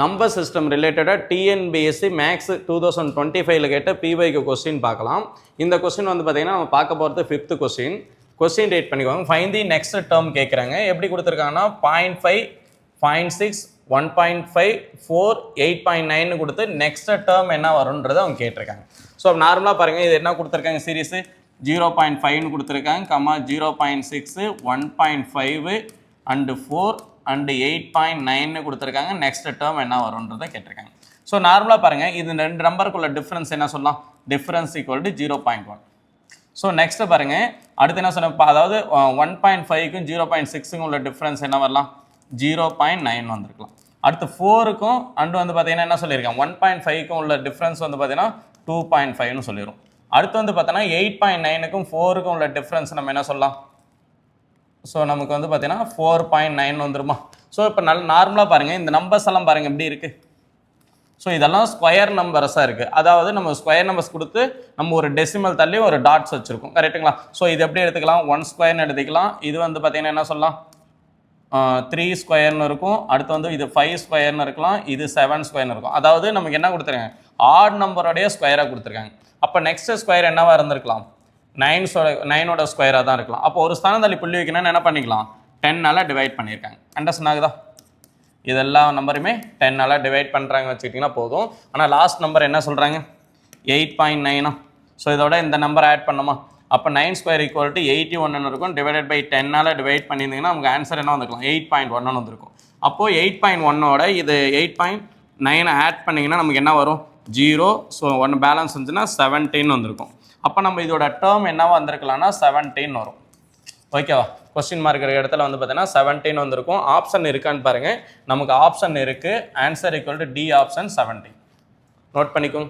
Number system ரிலேட்டடாக TNPSC maths 2025 கேட்ட பிவைக்கு question பார்க்கலாம். இந்த கொஸ்டின் வந்து பார்த்தீங்கன்னா நம்ம பார்க்க போகிறது 5th கொஸ்டின். கொஸ்டின் ரேட் பண்ணிக்கோங்க. ஃபைன் தி நெக்ஸ்ட் டேர்ம் கேட்குறாங்க. எப்படி கொடுத்துருக்காங்கன்னா 0.5, 0.6, 1.5, 4, 8.9 கொடுத்து நெக்ஸ்ட் டேர்ம் என்ன வரும்ன்றதை அவங்க கேட்டிருக்காங்க. ஸோ நார்மலாக பாருங்கள், இது என்ன கொடுத்துருக்காங்க சீரீஸு 0.5 கொடுத்துருக்காங்க, 0.6, 1.5 அண்டு 4 அண்டு 8.9 கொடுத்துருக்காங்க. நெக்ஸ்ட் டேர்ம் என்ன வரும்ன்றதை கேட்டிருக்காங்க. ஸோ நார்மலாக பாருங்கள், இது ரெண்டு நம்பருக்குள்ள டிஃப்ரென்ஸ் என்ன சொல்லலாம், difference equal to 0.1. So next பாருங்கள், அடுத்து என்ன சொன்ன, அதாவது 1.5க்கும் 0.6க்கும் உள்ள டிஃப்ரென்ஸ் என்ன வரலாம், 0.9 வந்திருக்கலாம். அடுத்து 4க்கும் அண்டு வந்து பார்த்தீங்கன்னா என்ன சொல்லியிருக்கேன், 1.5க்கும் உள்ள டிஃப்ரென்ஸ் வந்து பார்த்தீங்கன்னா 2.5ன்னு சொல்லிடும். அடுத்து வந்து பார்த்தோன்னா 8.9க்கும் 4க்கும் உள்ள டிஃப்ரென்ஸ் நம்ம என்ன சொல்லலாம், ஸோ நமக்கு வந்து பார்த்தீங்கன்னா 4.9 வந்துருமா. ஸோ இப்போ நார்மலாக பாருங்கள், இந்த நம்பர்ஸ் எல்லாம் பாருங்கள் எப்படி இருக்குது. ஸோ இதெல்லாம் ஸ்கொயர் நம்பர்ஸாக இருக்குது. அதாவது நம்ம ஸ்கொயர் நம்பர்ஸ் கொடுத்து நம்ம ஒரு டெசிமல் தள்ளி ஒரு டாட்ஸ் வச்சுருக்கோம், கரெக்டுங்களா. ஸோ இது எப்படி எடுத்துக்கலாம், 1 ஸ்கொயர்னு எடுத்துக்கலாம். இது வந்து பார்த்தீங்கன்னா என்ன சொல்லலாம், 3 ஸ்கொயர்னு இருக்கும். அடுத்து வந்து இது 5 ஸ்கொயர்னு இருக்கலாம், இது 7 ஸ்கொயர்னு இருக்கும். அதாவது நமக்கு என்ன கொடுத்துருக்காங்க, ஆட் நம்பரோடைய ஸ்கொயராக கொடுத்துருக்காங்க. அப்போ நெக்ஸ்ட் ஸ்கொயர் என்னவாக இருந்திருக்கலாம், 9ஓட ஸ்கொயராக தான் இருக்கலாம். அப்போ ஒரு ஸ்தானம் தள்ளி புள்ளி வைக்கணும்னு என்ன பண்ணிக்கலாம், 10ஆல் டிவைட் பண்ணியிருக்காங்க. அண்டர்ஸ்டாண்ட் ஆகுதா. இதெல்லாம் நம்பருமே 10ஆல் டிவைட் பண்ணுறாங்க வச்சுக்கிட்டிங்கன்னா போதும். ஆனால் லாஸ்ட் நம்பர் என்ன சொல்கிறாங்க, 8.9. ஸோ இதோட இந்த நம்பர் ஆட் பண்ணோமா, அப்போ 9 ஸ்கொயர் ஈக்குவல் டு 81 இருக்கும். டிவைடட் பை 10ஆல் டிவைட் பண்ணியிருந்தீங்கன்னா நமக்கு ஆன்சர் என்ன வந்துருக்கலாம், 8.1 வந்துருக்கும். அப்போது 8.1ஓட இது 8.9 ஆட் பண்ணிங்கன்னா நமக்கு என்ன வரும், 0. ஸோ 1 பேலன்ஸ் இருந்துச்சுன்னா 17 வந்திருக்கும். அப்போ நம்ம இதோட டேர்ம் என்னவா வந்திருக்கலாம்னா 17 வரும். ஓகேவா. கொஸ்டின் மார்க் இருக்கிற இடத்துல வந்து பார்த்தீங்கன்னா 17 வந்திருக்கும். ஆப்ஷன் இருக்கான்னு பாருங்கள், நமக்கு ஆப்ஷன் இருக்குது. Answer equal to D option 17. Note பண்ணிக்கோங்க.